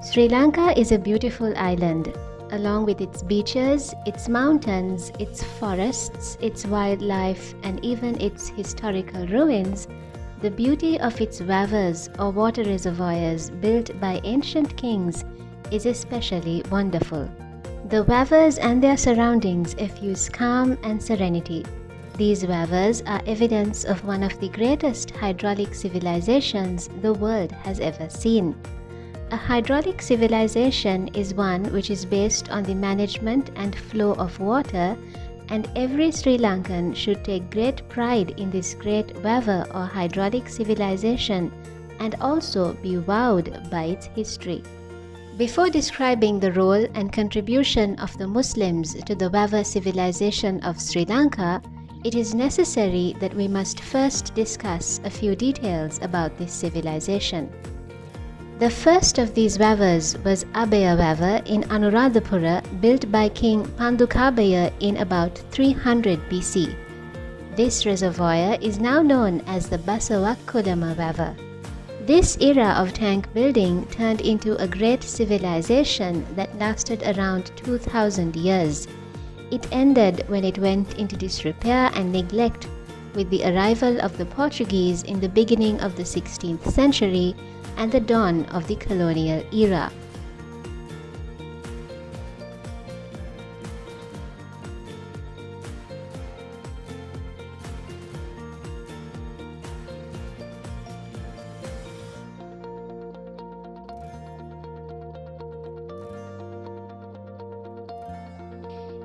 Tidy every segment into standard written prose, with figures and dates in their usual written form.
Sri Lanka is a beautiful island. Along with its beaches, its mountains, its forests, its wildlife, and even its historical ruins, the beauty of its wavas or water reservoirs built by ancient kings is especially wonderful. The wavas and their surroundings effuse calm and serenity. These wavas are evidence of one of the greatest hydraulic civilizations the world has ever seen. A hydraulic civilization is one which is based on the management and flow of water, and every Sri Lankan should take great pride in this great wava or hydraulic civilization and also be wowed by its history. Before describing the role and contribution of the Muslims to the wava civilization of Sri Lanka, it is necessary that we must first discuss a few details about this civilization. The first of these wavas was Abaya Wava in Anuradhapura, built by King Pandukabaya in about 300 BC. This reservoir is now known as the Basavakkulama Wava. This era of tank building turned into a great civilization that lasted around 2000 years. It ended when it went into disrepair and neglect with the arrival of the Portuguese in the beginning of the 16th century and the dawn of the colonial era.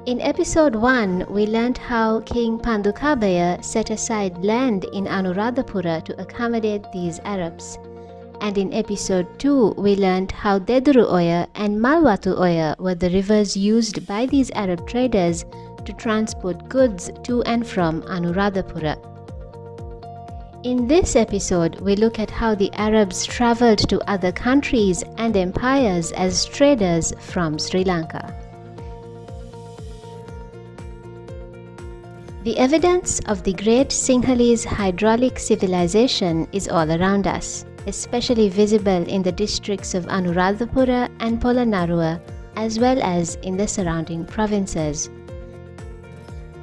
In episode 1, we learned how King Pandukabaya set aside land in Anuradhapura to accommodate these Arabs. And in episode 2, we learned how Deduru Oya and Malwatu Oya were the rivers used by these Arab traders to transport goods to and from Anuradhapura. In this episode, we look at how the Arabs traveled to other countries and empires as traders from Sri Lanka. The evidence of the great Sinhalese hydraulic civilization is all around us, especially visible in the districts of Anuradhapura and Polonnaruwa, as well as in the surrounding provinces.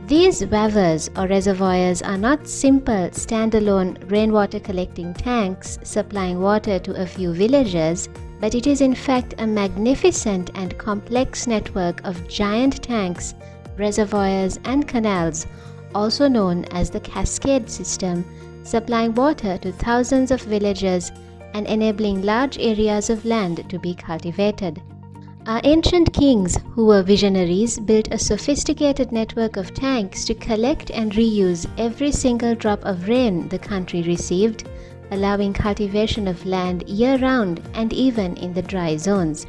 These wavas or reservoirs are not simple standalone rainwater collecting tanks supplying water to a few villages, but it is in fact a magnificent and complex network of giant tanks, reservoirs and canals, also known as the cascade system, supplying water to thousands of villages and enabling large areas of land to be cultivated. Our ancient kings, who were visionaries, built a sophisticated network of tanks to collect and reuse every single drop of rain the country received, allowing cultivation of land year-round and even in the dry zones.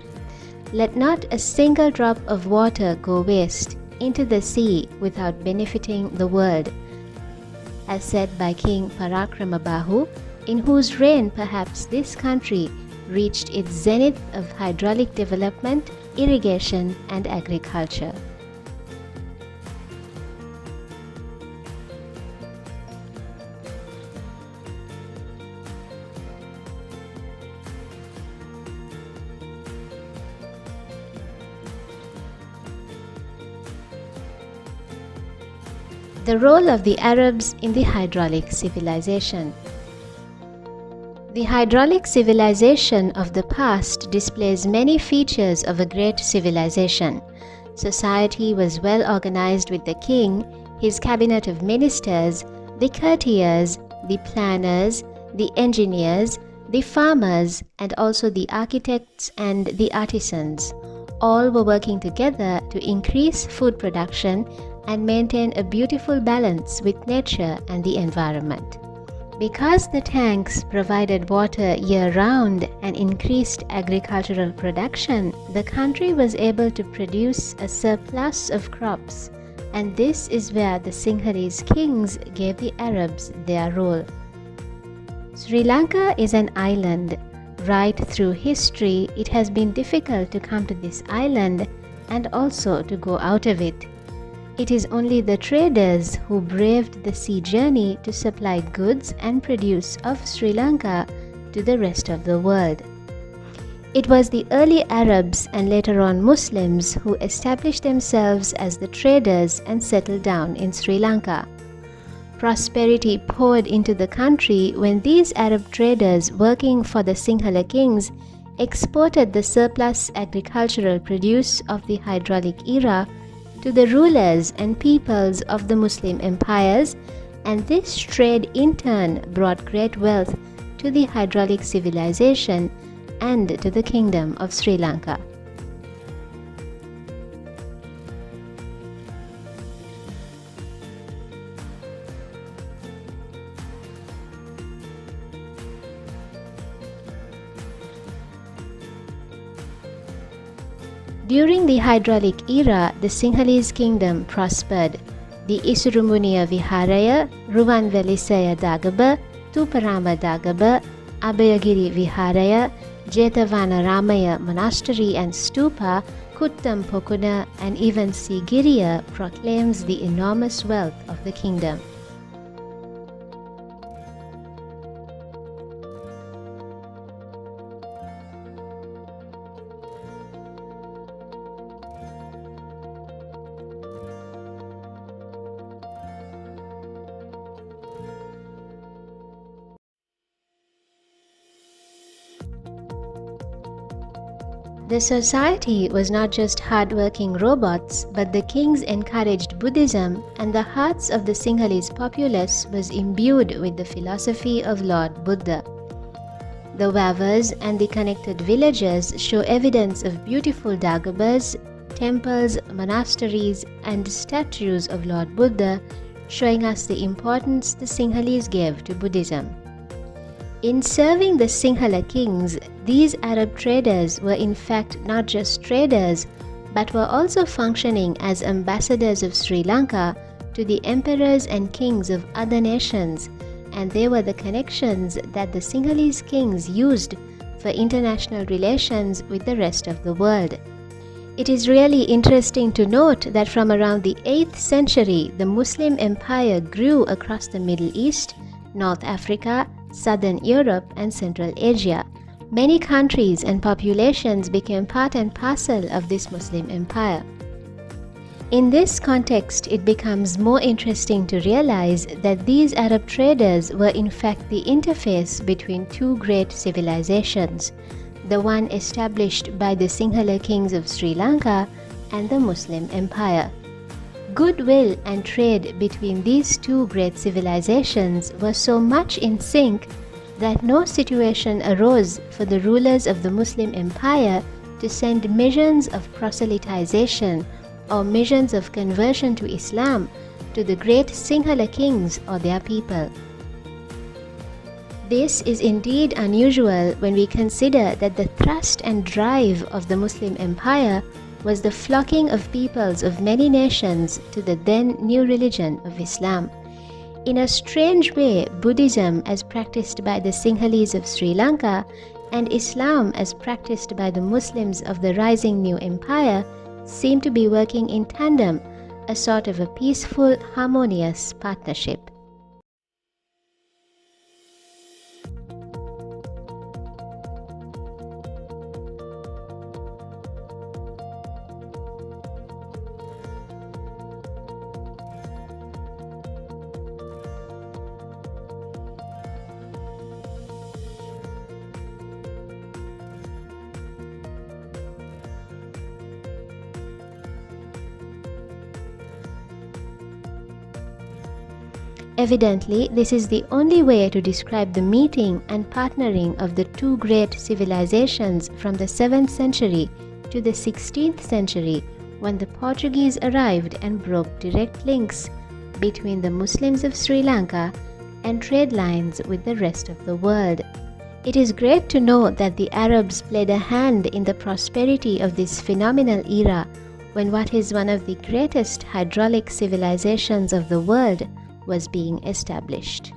Let not a single drop of water go waste into the sea without benefiting the world, as said by King Parakramabahu, in whose reign perhaps this country reached its zenith of hydraulic development, irrigation and agriculture. The role of the Arabs in the hydraulic civilization. The hydraulic civilization of the past displays many features of a great civilization. Society was well organized with the king, his cabinet of ministers, the courtiers, the planners, the engineers, the farmers, and also the architects and the artisans. All were working together to increase food production and maintain a beautiful balance with nature and the environment. Because the tanks provided water year-round and increased agricultural production, the country was able to produce a surplus of crops, and this is where the Sinhalese kings gave the Arabs their role. Sri Lanka is an island. Right through history, it has been difficult to come to this island and also to go out of it. It is only the traders who braved the sea journey to supply goods and produce of Sri Lanka to the rest of the world. It was the early Arabs and later on Muslims who established themselves as the traders and settled down in Sri Lanka. Prosperity poured into the country when these Arab traders working for the Sinhala kings exported the surplus agricultural produce of the hydraulic era to the rulers and peoples of the Muslim empires, and this trade in turn brought great wealth to the hydraulic civilization and to the kingdom of Sri Lanka. During the hydraulic era, the Sinhalese kingdom prospered. The Isurumuniya Viharaya, Ruwanvelisaya Dagaba, Tuparama Dagaba, Abhayagiri Viharaya, Jetavana Ramaya Monastery and Stupa, Kuttam Pokuna, and even Sigiriya proclaims the enormous wealth of the kingdom. The society was not just hard-working robots, but the kings encouraged Buddhism, and the hearts of the Sinhalese populace was imbued with the philosophy of Lord Buddha. The Wewas and the connected villages show evidence of beautiful dagabas, temples, monasteries, and statues of Lord Buddha, showing us the importance the Sinhalese gave to Buddhism. In serving the Sinhala kings, these Arab traders were in fact not just traders, but were also functioning as ambassadors of Sri Lanka to the emperors and kings of other nations, and they were the connections that the Sinhalese kings used for international relations with the rest of the world. It is really interesting to note that from around the 8th century, the Muslim empire grew across the Middle East, North Africa, Southern Europe, and Central Asia. Many countries and populations became part and parcel of this Muslim empire. In this context, it becomes more interesting to realize that these Arab traders were in fact the interface between two great civilizations, the one established by the Sinhala kings of Sri Lanka and the Muslim empire. Goodwill and trade between these two great civilizations were so much in sync that no situation arose for the rulers of the Muslim empire to send missions of proselytization or missions of conversion to Islam to the great Sinhala kings or their people. This is indeed unusual when we consider that the thrust and drive of the Muslim empire was the flocking of peoples of many nations to the then new religion of Islam. In a strange way, Buddhism as practiced by the Sinhalese of Sri Lanka and Islam as practiced by the Muslims of the rising new empire seem to be working in tandem, a sort of a peaceful, harmonious partnership. Evidently, this is the only way to describe the meeting and partnering of the two great civilizations from the 7th century to the 16th century, when the Portuguese arrived and broke direct links between the Muslims of Sri Lanka and trade lines with the rest of the world. It is great to know that the Arabs played a hand in the prosperity of this phenomenal era, when what is one of the greatest hydraulic civilizations of the world was being established.